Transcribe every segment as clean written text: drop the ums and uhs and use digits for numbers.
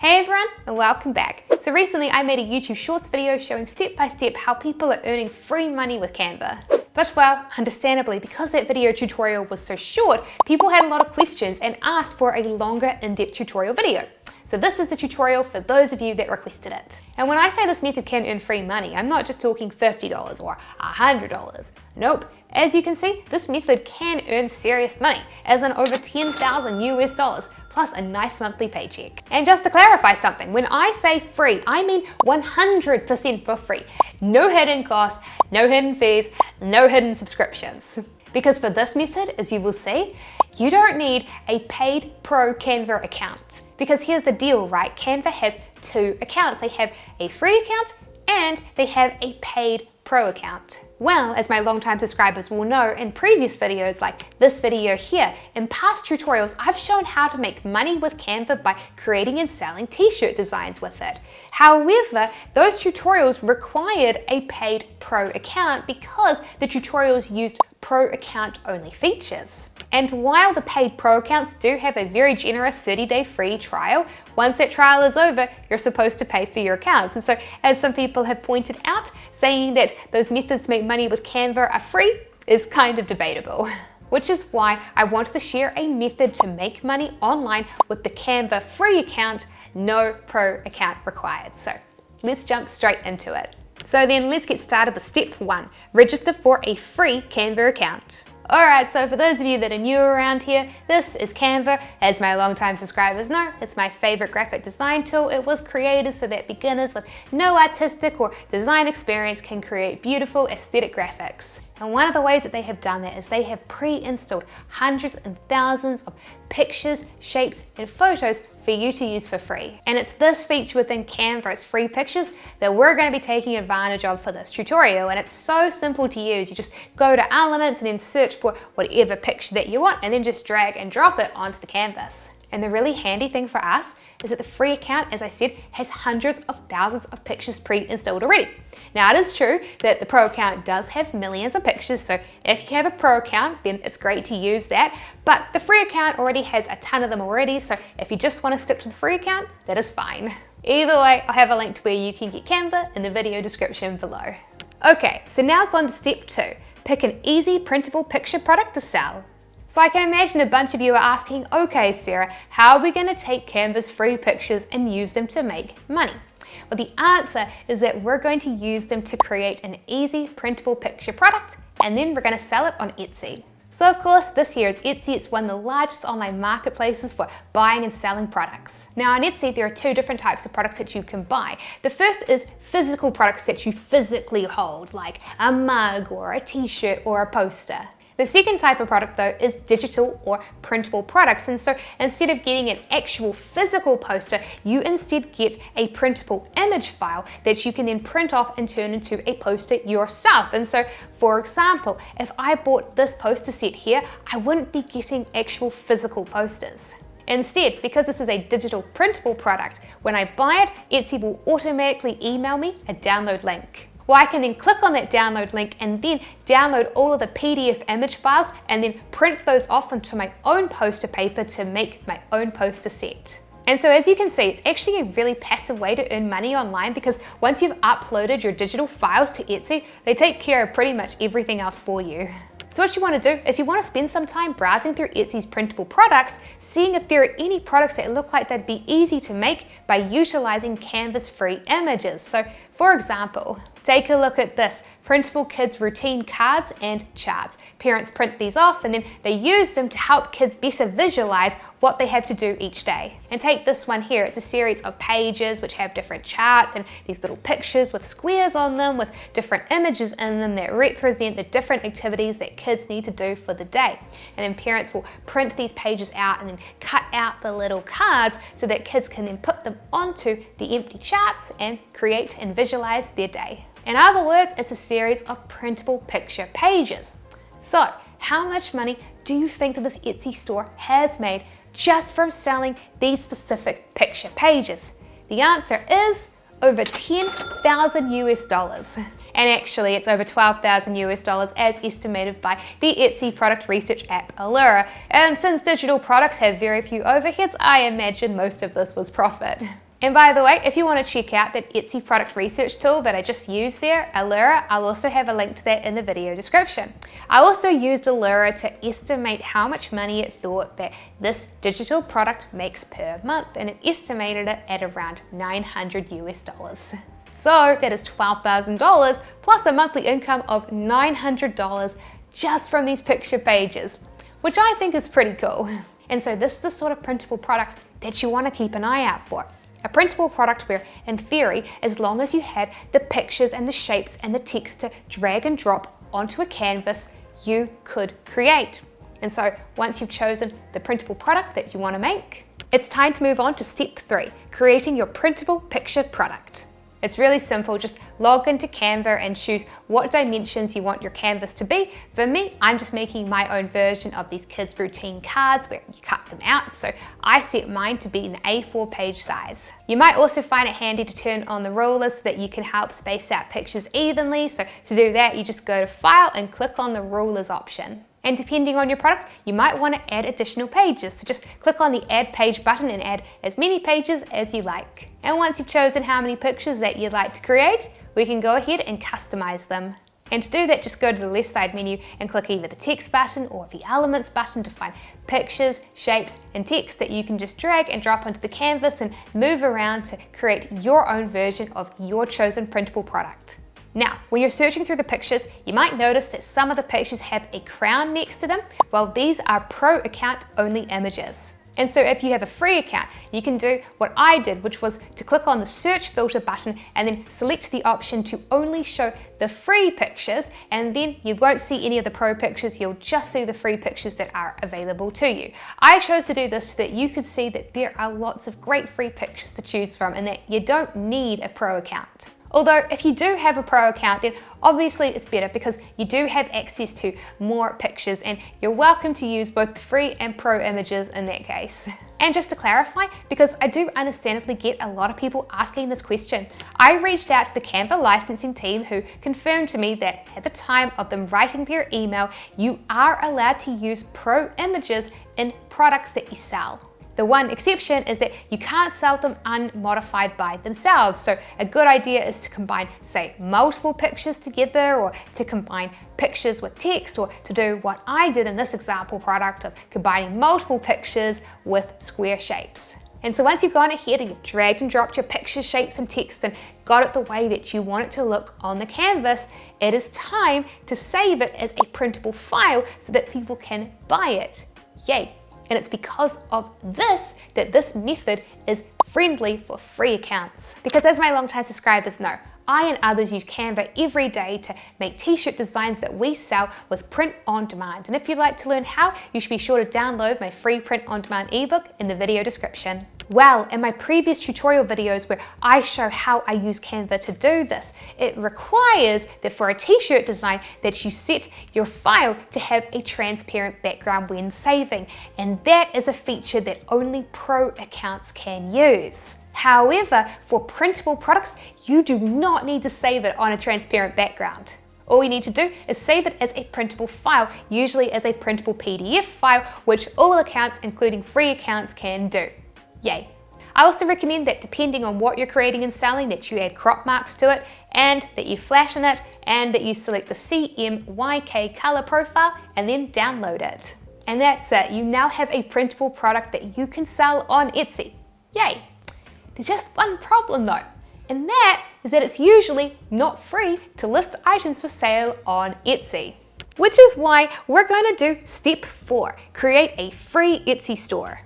Hey everyone, and welcome back. So recently I made a YouTube Shorts video showing step by step how people are earning free money with Canva. But well, understandably, because that video tutorial was so short, people had a lot of questions and asked for a longer in-depth tutorial video. So this is a tutorial for those of you that requested it. And when I say this method can earn free money, I'm not just talking $50 or $100. Nope. As you can see, this method can earn serious money, as in over 10,000 US dollars, plus a nice monthly paycheck. And just to clarify something, when I say free, I mean 100% for free. No hidden costs, no hidden fees, no hidden subscriptions. Because for this method, as you will see, you don't need a paid pro Canva account. Because here's the deal, right? Canva has two accounts. They have a free account and they have a paid pro account. Well, as my longtime subscribers will know, in previous videos like this video here, in past tutorials, I've shown how to make money with Canva by creating and selling t-shirt designs with it. However, those tutorials required a paid pro account because the tutorials used pro account only features. And while the paid pro accounts do have a very generous 30-day free trial, once that trial is over, you're supposed to pay for your accounts. And so, as some people have pointed out, saying that those methods to make money with Canva are free is kind of debatable. Which is why I wanted to share a method to make money online with the Canva free account, no pro account required. So let's jump straight into it. So then let's get started with step 1, register for a free Canva account. Alright, so for those of you that are new around here, this is Canva. As my longtime subscribers know, it's my favorite graphic design tool. It was created so that beginners with no artistic or design experience can create beautiful aesthetic graphics. And one of the ways that they have done that is they have pre-installed hundreds and thousands of pictures, shapes, and photos for you to use for free. And it's this feature within Canva, it's free pictures, that we're going to be taking advantage of for this tutorial. And it's so simple to use. You just go to Elements and then search for whatever picture that you want and then just drag and drop it onto the canvas. And the really handy thing for us is that the free account, as I said, has hundreds of thousands of pictures pre-installed already. Now it is true that the pro account does have millions of pictures, so if you have a pro account, then it's great to use that, but the free account already has a ton of them already, so if you just want to stick to the free account, that is fine. Either way, I'll have a link to where you can get Canva in the video description below. Okay, so now it's on to step 2. Pick an easy printable picture product to sell. So I can imagine a bunch of you are asking, okay Sarah, how are we going to take Canva's free pictures and use them to make money? Well, the answer is that we're going to use them to create an easy printable picture product, and then we're going to sell it on Etsy. So of course, this here is Etsy. It's one of the largest online marketplaces for buying and selling products. Now on Etsy, there are two different types of products that you can buy. The first is physical products that you physically hold, like a mug or a t-shirt or a poster. The second type of product though is digital or printable products, and so instead of getting an actual physical poster, you instead get a printable image file that you can then print off and turn into a poster yourself. And so for example, if I bought this poster set here, I wouldn't be getting actual physical posters. Instead, because this is a digital printable product, when I buy it, Etsy will automatically email me a download link. Well, I can then click on that download link and then download all of the PDF image files and then print those off onto my own poster paper to make my own poster set. And so as you can see, it's actually a really passive way to earn money online, because once you've uploaded your digital files to Etsy, they take care of pretty much everything else for you. So what you want to do is you want to spend some time browsing through Etsy's printable products, seeing if there are any products that look like they'd be easy to make by utilizing Canva's free images. So for example, take a look at this, printable kids routine cards and charts. Parents print these off and then they use them to help kids better visualize what they have to do each day. And take this one here, it's a series of pages which have different charts and these little pictures with squares on them with different images in them that represent the different activities that kids need to do for the day. And then parents will print these pages out and then cut out the little cards so that kids can then put them onto the empty charts and create and visualize their day. In other words, it's a series of printable picture pages. So, how much money do you think that this Etsy store has made just from selling these specific picture pages? The answer is over 10,000 US dollars. And actually, it's over 12,000 US dollars as estimated by the Etsy product research app Allura. And since digital products have very few overheads, I imagine most of this was profit. And by the way, if you want to check out that Etsy product research tool that I just used there, Allura, I'll also have a link to that in the video description. I also used Allura to estimate how much money it thought that this digital product makes per month, and it estimated it at around $900 US. So that is $12,000 plus a monthly income of $900 just from these picture pages, which I think is pretty cool. And so this is the sort of printable product that you want to keep an eye out for. A printable product where, in theory, as long as you had the pictures and the shapes and the text to drag and drop onto a canvas, you could create. And so once you've chosen the printable product that you want to make, it's time to move on to step 3, creating your printable picture product. It's really simple. Just log into Canva and choose what dimensions you want your canvas to be. For me, I'm just making my own version of these kids' routine cards where you cut them out. So I set mine to be an A4 page size. You might also find it handy to turn on the rulers so that you can help space out pictures evenly. So to do that, you just go to File and click on the rulers option. And depending on your product, you might want to add additional pages. So just click on the Add Page button and add as many pages as you like. And once you've chosen how many pictures that you'd like to create, we can go ahead and customize them. And to do that, just go to the left side menu and click either the Text button or the Elements button to find pictures, shapes, and text that you can just drag and drop onto the canvas and move around to create your own version of your chosen printable product. Now, when you're searching through the pictures, you might notice that some of the pictures have a crown next to them, while these are pro account only images. And so if you have a free account, you can do what I did, which was to click on the search filter button and then select the option to only show the free pictures, and then you won't see any of the pro pictures, you'll just see the free pictures that are available to you. I chose to do this so that you could see that there are lots of great free pictures to choose from and that you don't need a pro account. Although if you do have a pro account, then obviously it's better because you do have access to more pictures and you're welcome to use both free and pro images in that case. And just to clarify, because I do understandably get a lot of people asking this question, I reached out to the Canva licensing team who confirmed to me that at the time of them writing their email, you are allowed to use pro images in products that you sell. The one exception is that you can't sell them unmodified by themselves. So a good idea is to combine, say, multiple pictures together, or to combine pictures with text, or to do what I did in this example product of combining multiple pictures with square shapes. And so once you've gone ahead and you've dragged and dropped your pictures, shapes, and text and got it the way that you want it to look on the canvas, it is time to save it as a printable file so that people can buy it. Yay! And it's because of this that this method is friendly for free accounts. Because as my longtime subscribers know, I and others use Canva every day to make t-shirt designs that we sell with print on demand. And if you'd like to learn how, you should be sure to download my free print on demand ebook in the video description. Well, in my previous tutorial videos where I show how I use Canva to do this, it requires that for a t-shirt design that you set your file to have a transparent background when saving. And that is a feature that only pro accounts can use. However, for printable products, you do not need to save it on a transparent background. All you need to do is save it as a printable file, usually as a printable PDF file, which all accounts, including free accounts, can do. Yay! I also recommend that depending on what you're creating and selling, that you add crop marks to it, and that you flatten it, and that you select the CMYK color profile and then download it. And that's it. You now have a printable product that you can sell on Etsy. Yay! There's just one problem though, and that is that it's usually not free to list items for sale on Etsy. Which is why we're going to do step 4, create a free Etsy store.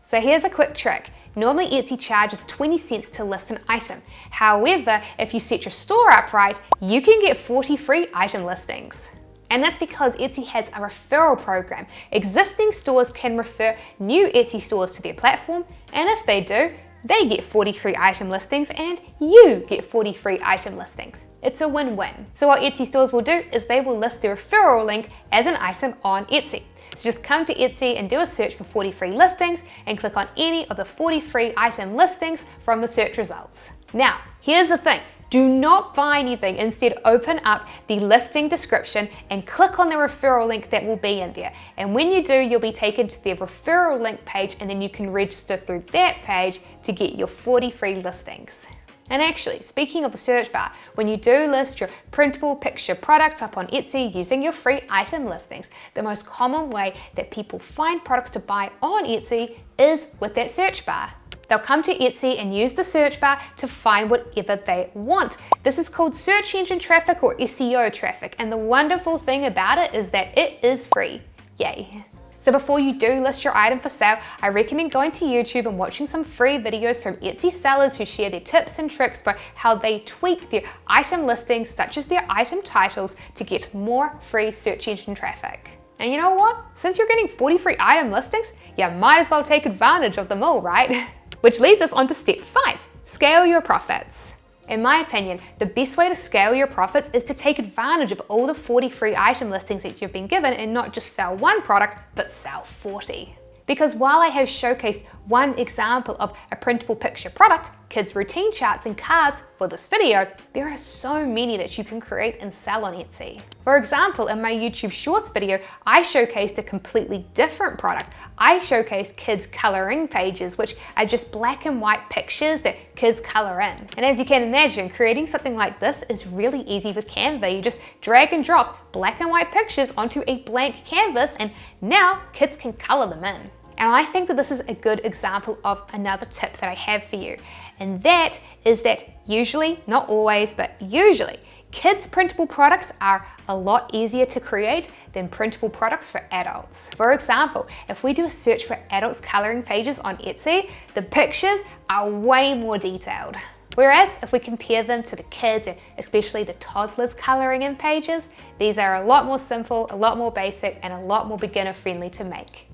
So here's a quick trick. Normally Etsy charges 20 cents to list an item. However, if you set your store up right, you can get 40 free item listings. And that's because Etsy has a referral program. Existing stores can refer new Etsy stores to their platform, and if they do, they get 40 free item listings and you get 40 free item listings. It's a win-win. So what Etsy stores will do is they will list the referral link as an item on Etsy. So just come to Etsy and do a search for 40 free listings and click on any of the 40 free item listings from the search results. Now, here's the thing. Do not buy anything. Instead, open up the listing description and click on the referral link that will be in there. And when you do, you'll be taken to their referral link page, and then you can register through that page to get your 40 free listings. And actually, speaking of the search bar, when you do list your printable picture product up on Etsy using your free item listings, the most common way that people find products to buy on Etsy is with that search bar. They'll come to Etsy and use the search bar to find whatever they want. This is called search engine traffic or SEO traffic, and the wonderful thing about it is that it is free. Yay. So before you do list your item for sale, I recommend going to YouTube and watching some free videos from Etsy sellers who share their tips and tricks for how they tweak their item listings, such as their item titles, to get more free search engine traffic. And you know what? Since you're getting 40 free item listings, you might as well take advantage of them all, right? Which leads us on to step 5, scale your profits. In my opinion, the best way to scale your profits is to take advantage of all the 40 free item listings that you've been given and not just sell one product, but sell 40. Because while I have showcased one example of a printable picture product, kids' routine charts and cards for this video, there are so many that you can create and sell on Etsy. For example, in my YouTube Shorts video, I showcased a completely different product. I showcased kids' coloring pages, which are just black and white pictures that kids color in. And as you can imagine, creating something like this is really easy with Canva. You just drag and drop black and white pictures onto a blank canvas, and now kids can color them in. And I think that this is a good example of another tip that I have for you. And that is that usually, not always, but usually, kids' printable products are a lot easier to create than printable products for adults. For example, if we do a search for adults coloring pages on Etsy, the pictures are way more detailed. Whereas if we compare them to the kids and especially the toddlers coloring in pages, these are a lot more simple, a lot more basic, and a lot more beginner friendly to make.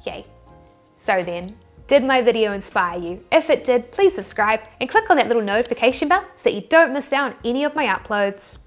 Yay. So then, did my video inspire you? If it did, please subscribe and click on that little notification bell so that you don't miss out on any of my uploads.